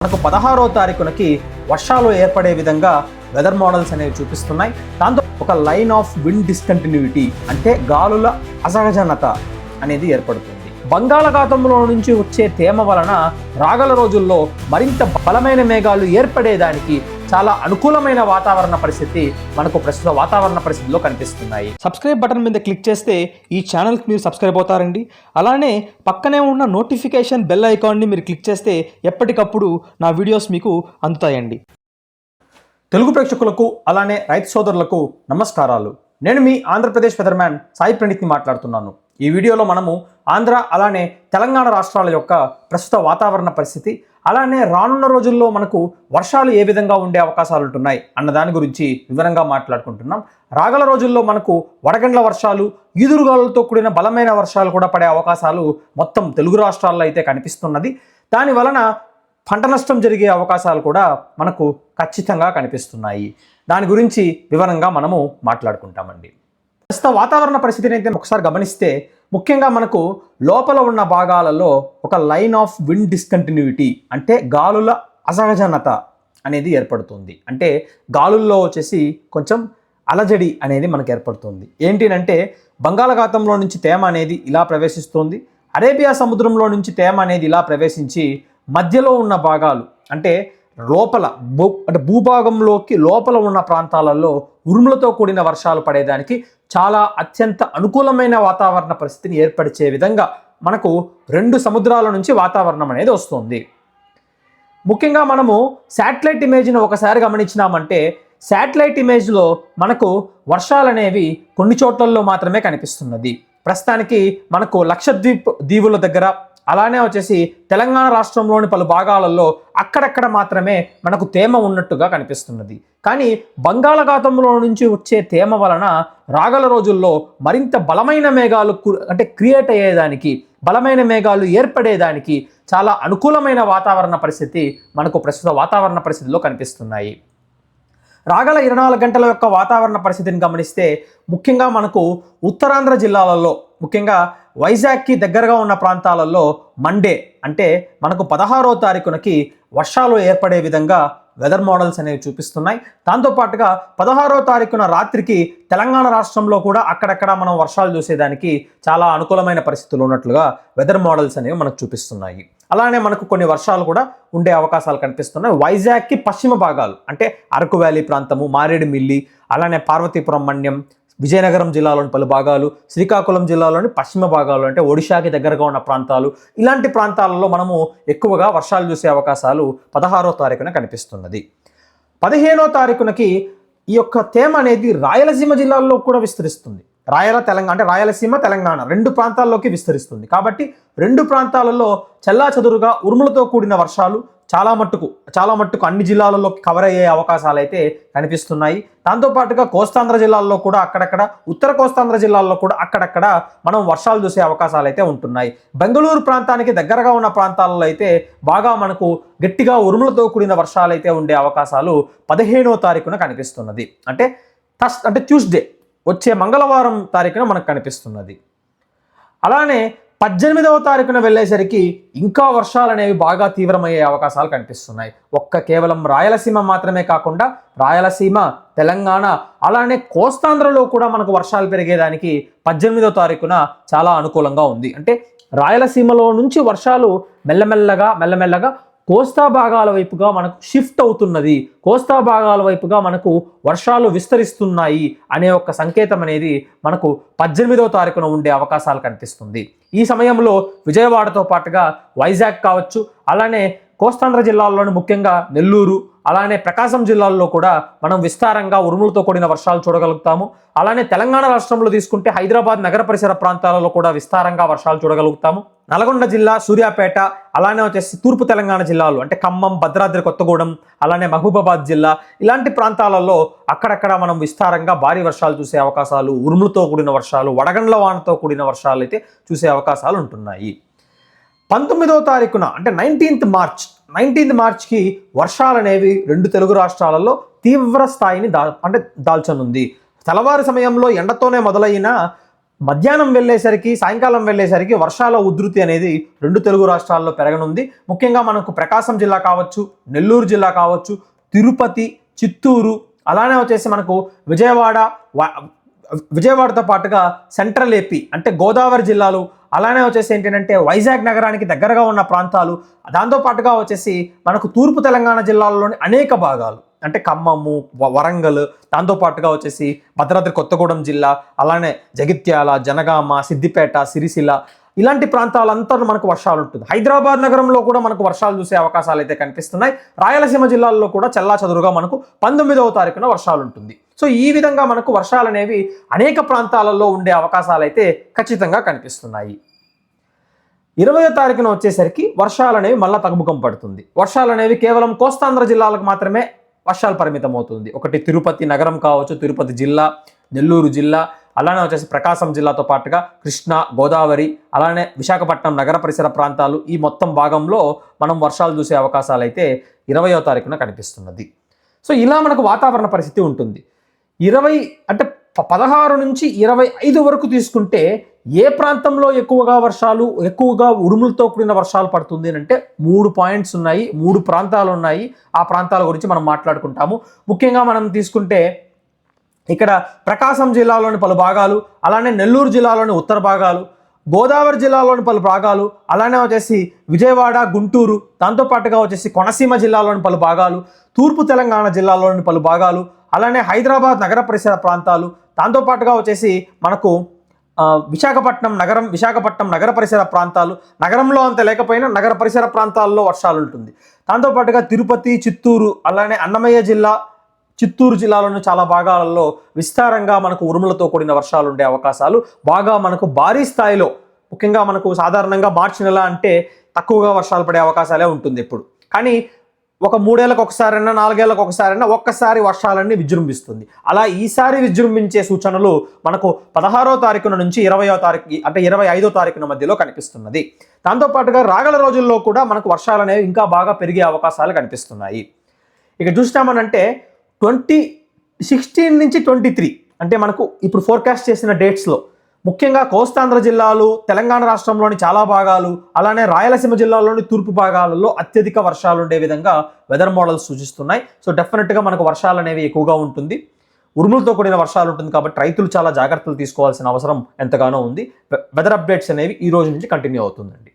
మనకు 16వ తారీఖునకి వర్షాలు ఏర్పడే విధంగా వెదర్ మోడల్స్ అనేవి చూపిస్తున్నాయి. దాంతో ఒక లైన్ ఆఫ్ విండ్ డిస్కంటిన్యూటీ అంటే గాలుల అసహజనత అనేది ఏర్పడుతుంది. బంగాళాఖాతంలో నుంచి వచ్చే తేమ వలన రాగల రోజుల్లో మరింత బలమైన మేఘాలు ఏర్పడేదానికి చాలా అనుకూలమైన వాతావరణ పరిస్థితి మనకు ప్రస్తుత వాతావరణ పరిస్థితిలో కనిపిస్తున్నాయి. సబ్స్క్రైబ్ బటన్ మీద క్లిక్ చేస్తే ఈ ఛానల్కి మీరు సబ్స్క్రైబ్ అవుతారండి. అలానే పక్కనే ఉన్న నోటిఫికేషన్ బెల్ ఐకాన్ని మీరు క్లిక్ చేస్తే ఎప్పటికప్పుడు నా వీడియోస్ మీకు అందుతాయండి. తెలుగు ప్రేక్షకులకు అలానే రైతు సోదరులకు నమస్కారాలు. నేను మీ ఆంధ్రప్రదేశ్ వెదర్మ్యాన్ సాయి ప్రణీత్ని మాట్లాడుతున్నాను. ఈ వీడియోలో మనము ఆంధ్ర అలానే తెలంగాణ రాష్ట్రాల యొక్క ప్రస్తుత వాతావరణ పరిస్థితి, అలానే రానున్న రోజుల్లో మనకు వర్షాలు ఏ విధంగా ఉండే అవకాశాలు ఉంటున్నాయి అన్న దాని గురించి వివరంగా మాట్లాడుకుంటున్నాం. రాగల రోజుల్లో మనకు వడగండ్ల వర్షాలు, ఈదురుగాలులతో కూడిన బలమైన వర్షాలు కూడా పడే అవకాశాలు మొత్తం తెలుగు రాష్ట్రాల్లో అయితే కనిపిస్తున్నది. దాని వలన పంట నష్టం జరిగే అవకాశాలు కూడా మనకు ఖచ్చితంగా కనిపిస్తున్నాయి. దాని గురించి వివరంగా మనము మాట్లాడుకుంటామండి. ప్రస్తుత వాతావరణ పరిస్థితిని అయితే ఒకసారి గమనిస్తే ముఖ్యంగా మనకు లోపల ఉన్న భాగాలలో ఒక లైన్ ఆఫ్ విండ్ డిస్కంటిన్యూటీ అంటే గాలుల అసహజనత అనేది ఏర్పడుతుంది. అంటే గాలుల్లో వచ్చేసి కొంచెం అలజడి అనేది మనకు ఏర్పడుతుంది. ఏంటినంటే బంగాళాఖాతంలో నుంచి తేమ అనేది ఇలా ప్రవేశిస్తుంది, అరేబియా సముద్రంలో నుంచి తేమ అనేది ఇలా ప్రవేశించి మధ్యలో ఉన్న భాగాలు అంటే లోపల భూభాగంలోకి లోపల ఉన్న ప్రాంతాలలో ఉరుములతో కూడిన వర్షాలు పడేదానికి చాలా అత్యంత అనుకూలమైన వాతావరణ పరిస్థితిని ఏర్పరిచే విధంగా మనకు రెండు సముద్రాల నుంచి వాతావరణం అనేది వస్తుంది. ముఖ్యంగా మనము శాటిలైట్ ఇమేజ్ని ఒకసారి గమనించినామంటే శాటిలైట్ ఇమేజ్లో మనకు వర్షాలు అనేవి కొన్ని చోట్లలో మాత్రమే కనిపిస్తున్నది. ప్రస్తుతానికి మనకు లక్షద్వీప్ దీవుల దగ్గర, అలానే వచ్చేసి తెలంగాణ రాష్ట్రంలోని పలు భాగాలలో అక్కడక్కడ మాత్రమే మనకు తేమ ఉన్నట్టుగా కనిపిస్తున్నది. కానీ బంగాళాఖాతంలో నుంచి వచ్చే తేమ వలన రాగల రోజుల్లో మరింత బలమైన మేఘాలు క్రియేట్ అయ్యేదానికి, బలమైన మేఘాలు ఏర్పడేదానికి చాలా అనుకూలమైన వాతావరణ పరిస్థితి మనకు ప్రస్తుత వాతావరణ పరిస్థితిలో కనిపిస్తున్నాయి. రాగల 24 గంటల యొక్క వాతావరణ పరిస్థితిని గమనిస్తే ముఖ్యంగా మనకు ఉత్తరాంధ్ర జిల్లాలలో, ముఖ్యంగా వైజాగ్కి దగ్గరగా ఉన్న ప్రాంతాలలో మండే అంటే మనకు 16వ తారీఖునకి వర్షాలు ఏర్పడే విధంగా వెదర్ మోడల్స్ అనేవి చూపిస్తున్నాయి. దాంతోపాటుగా 16వ తారీఖున రాత్రికి తెలంగాణ రాష్ట్రంలో కూడా అక్కడక్కడ మనం వర్షాలు చూసేదానికి చాలా అనుకూలమైన పరిస్థితులు ఉన్నట్లుగా వెదర్ మోడల్స్ అనేవి మనకు చూపిస్తున్నాయి. అలానే మనకు కొన్ని వర్షాలు కూడా ఉండే అవకాశాలు కనిపిస్తున్నాయి. వైజాగ్కి పశ్చిమ భాగాలు అంటే అరకు వ్యాలీ ప్రాంతము, మారేడుమిల్లి, అలానే పార్వతీపురం మన్యం, విజయనగరం జిల్లాలోని పలు భాగాలు, శ్రీకాకుళం జిల్లాలోని పశ్చిమ భాగాలు అంటే ఒడిశాకి దగ్గరగా ఉన్న ప్రాంతాలు, ఇలాంటి ప్రాంతాలలో మనము ఎక్కువగా వర్షాలు చూసే అవకాశాలు 16వ తారీఖున కనిపిస్తున్నది. 15వ తారీఖునకి ఈ యొక్క తేమ అనేది రాయలసీమ జిల్లాల్లో కూడా విస్తరిస్తుంది. రాయలసీమ తెలంగాణ రెండు ప్రాంతాల్లోకి విస్తరిస్తుంది. కాబట్టి రెండు ప్రాంతాలలో చెల్లాచెదురుగా ఉరుములతో కూడిన వర్షాలు చాలా మట్టుకు అన్ని జిల్లాలలోకి కవర్ అయ్యే అవకాశాలు అయితే కనిపిస్తున్నాయి. దాంతోపాటుగా కోస్తాంధ్ర జిల్లాల్లో కూడా అక్కడక్కడ, ఉత్తర కోస్తాంధ్ర జిల్లాల్లో కూడా అక్కడక్కడ మనం వర్షాలు చూసే అవకాశాలు అయితే ఉంటున్నాయి. బెంగళూరు ప్రాంతానికి దగ్గరగా ఉన్న ప్రాంతాలలో అయితే బాగా మనకు గట్టిగా ఉరుములతో కూడిన వర్షాలు అయితే ఉండే అవకాశాలు 15వ తారీఖున కనిపిస్తున్నది. అంటే ట్యూస్డే వచ్చే మంగళవారం తారీఖున మనకు కనిపిస్తున్నది. అలానే 18వ తారీఖున వెళ్ళేసరికి ఇంకా వర్షాలు అనేవి బాగా తీవ్రమయ్యే అవకాశాలు కనిపిస్తున్నాయి. కేవలం రాయలసీమ మాత్రమే కాకుండా రాయలసీమ, తెలంగాణ, అలానే కోస్తాంధ్రలో కూడా మనకు వర్షాలు పెరిగేదానికి 18వ తారీఖున చాలా అనుకూలంగా ఉంది. అంటే రాయలసీమలో నుంచి వర్షాలు మెల్లమెల్లగా కోస్తా భాగాల వైపుగా మనకు షిఫ్ట్ అవుతున్నది, కోస్తా భాగాల వైపుగా మనకు వర్షాలు విస్తరిస్తున్నాయి అనే ఒక సంకేతం అనేది మనకు 18వ తారీఖున ఉండే అవకాశాలు కనిపిస్తుంది. ఈ సమయంలో విజయవాడతో పాటుగా వైజాగ్ కావచ్చు, అలానే కోస్తాంధ్ర జిల్లాల్లోని ముఖ్యంగా నెల్లూరు, అలానే ప్రకాశం జిల్లాల్లో కూడా మనం విస్తారంగా ఉరుములతో కూడిన వర్షాలు చూడగలుగుతాము. అలానే తెలంగాణ రాష్ట్రంలో తీసుకుంటే హైదరాబాద్ నగర పరిసర ప్రాంతాలలో కూడా విస్తారంగా వర్షాలు చూడగలుగుతాము. నల్గొండ జిల్లా, సూర్యాపేట, అలానే వచ్చేసి తూర్పు తెలంగాణ జిల్లాలు అంటే ఖమ్మం, భద్రాద్రి కొత్తగూడెం, అలానే మహబూబాబాద్ జిల్లా, ఇలాంటి ప్రాంతాలలో అక్కడక్కడ మనం విస్తారంగా భారీ వర్షాలు చూసే అవకాశాలు, ఉరుములతో కూడిన వర్షాలు, వడగండ్ల వానతో కూడిన వర్షాలు అయితే చూసే అవకాశాలు ఉంటున్నాయి. 19వ తారీఖున అంటే 19th మార్చ్కి వర్షాలు అనేవి రెండు తెలుగు రాష్ట్రాలలో తీవ్ర స్థాయిని దాల్చనుంది. తెల్లవారు సమయంలో ఎండతోనే మొదలైన మధ్యాహ్నం వెళ్ళేసరికి సాయంకాలం వెళ్ళేసరికి వర్షాల ఉధృతి అనేది 2 తెలుగు రాష్ట్రాల్లో పెరగనుంది. ముఖ్యంగా మనకు ప్రకాశం జిల్లా కావచ్చు, నెల్లూరు జిల్లా కావచ్చు, తిరుపతి, చిత్తూరు, అలానే వచ్చేసి మనకు విజయవాడతో పాటుగా సెంట్రల్ ఏపీ అంటే గోదావరి జిల్లాలు, అలానే వచ్చేసి ఏంటంటే వైజాగ్ నగరానికి దగ్గరగా ఉన్న ప్రాంతాలు, దాంతోపాటుగా వచ్చేసి మనకు తూర్పు తెలంగాణ జిల్లాల్లోని అనేక భాగాలు అంటే ఖమ్మము, వరంగల్, దాంతోపాటుగా వచ్చేసి భద్రాద్రి కొత్తగూడెం జిల్లా, అలానే జగిత్యాల, జనగామ, సిద్దిపేట, సిరిసిల్ల, ఇలాంటి ప్రాంతాలంతా మనకు వర్షాలు ఉంటుంది. హైదరాబాద్ నగరంలో కూడా మనకు వర్షాలు చూసే అవకాశాలు అయితే కనిపిస్తున్నాయి. రాయలసీమ జిల్లాల్లో కూడా చెల్లాచెదురుగా మనకు 19వ తారీఖున వర్షాలు ఉంటుంది. సో ఈ విధంగా మనకు వర్షాలు అనేవి అనేక ప్రాంతాలలో ఉండే అవకాశాలు అయితే ఖచ్చితంగా కనిపిస్తున్నాయి. 20వ తారీఖున వచ్చేసరికి వర్షాలు అనేవి మళ్ళీ తగ్గుముఖం పడుతుంది. వర్షాలు అనేవి కేవలం కోస్తాంధ్ర జిల్లాలకు మాత్రమే వర్షాలు పరిమితం అవుతుంది. ఒకటి తిరుపతి నగరం కావచ్చు, తిరుపతి జిల్లా, నెల్లూరు జిల్లా, అలానే వచ్చేసి ప్రకాశం జిల్లాతో పాటుగా కృష్ణా, గోదావరి, అలానే విశాఖపట్నం నగర పరిసర ప్రాంతాలు, ఈ మొత్తం భాగంలో మనం వర్షాలు చూసే అవకాశాలు అయితే 20వ తారీఖున కనిపిస్తున్నది. సో ఇలా మనకు వాతావరణ పరిస్థితి ఉంటుంది. 16 నుంచి 25 వరకు తీసుకుంటే ఏ ప్రాంతంలో ఎక్కువగా ఉరుములతో కూడిన వర్షాలు పడుతుంది అంటే 3 పాయింట్స్ ఉన్నాయి, 3 ప్రాంతాలు ఉన్నాయి. ఆ ప్రాంతాల గురించి మనం మాట్లాడుకుంటాము. ముఖ్యంగా మనం తీసుకుంటే ఇక్కడ ప్రకాశం జిల్లాలోని పలు భాగాలు, అలానే నెల్లూరు జిల్లాలోని ఉత్తర భాగాలు, గోదావరి జిల్లాలోని పలు భాగాలు, అలానే వచ్చేసి విజయవాడ, గుంటూరు, దాంతోపాటుగా వచ్చేసి కోనసీమ జిల్లాలోని పలు భాగాలు, తూర్పు తెలంగాణ జిల్లాలోని పలు భాగాలు, అలానే హైదరాబాద్ నగర పరిసర ప్రాంతాలు, దాంతోపాటుగా వచ్చేసి మనకు విశాఖపట్నం నగర పరిసర ప్రాంతాలు, నగరంలో అంత లేకపోయినా నగర పరిసర ప్రాంతాల్లో వర్షాలు ఉంటుంది. దాంతోపాటుగా తిరుపతి, చిత్తూరు, అలానే అన్నమయ్య జిల్లా, చిత్తూరు జిల్లాలోని చాలా భాగాలలో విస్తారంగా మనకు ఉరుములతో కూడిన వర్షాలు ఉండే అవకాశాలు బాగా మనకు భారీ స్థాయిలో, ముఖ్యంగా మనకు సాధారణంగా మార్చి నెల అంటే తక్కువగా వర్షాలు పడే అవకాశాలే ఉంటుంది ఎప్పుడు. కానీ ఒక 3 ఏళ్ళకు ఒకసారైనా 4 ఏళ్ళకు ఒకసారైనా ఒక్కసారి వర్షాలన్నీ విజృంభిస్తుంది. అలా ఈసారి విజృంభించే సూచనలు మనకు 16వ తారీఖున నుంచి 20వ తారీఖు అంటే 25వ తారీఖున మధ్యలో కనిపిస్తున్నది. దాంతోపాటుగా రాగల రోజుల్లో కూడా మనకు వర్షాలు అనేవి ఇంకా బాగా పెరిగే అవకాశాలు కనిపిస్తున్నాయి. ఇక చూసినామనంటే 16 నుంచి 23 అంటే మనకు ఇప్పుడు ఫోర్కాస్ట్ చేసిన డేట్స్లో ముఖ్యంగా కోస్తాంధ్ర జిల్లాలు, తెలంగాణ రాష్ట్రంలోని చాలా భాగాలు, అలానే రాయలసీమ జిల్లాలోని తూర్పు భాగాలలో అత్యధిక వర్షాలు ఉండే విధంగా వెదర్ మోడల్స్ సూచిస్తున్నాయి. సో డెఫినెట్గా మనకు వర్షాలు అనేవి ఎక్కువగా ఉంటుంది, ఉరుములతో కూడిన వర్షాలు ఉంటుంది. కాబట్టి రైతులు చాలా జాగ్రత్తలు తీసుకోవాల్సిన అవసరం ఎంతగానో ఉంది. వెదర్ అప్డేట్స్ అనేవి ఈ రోజు నుంచి కంటిన్యూ అవుతుందండి.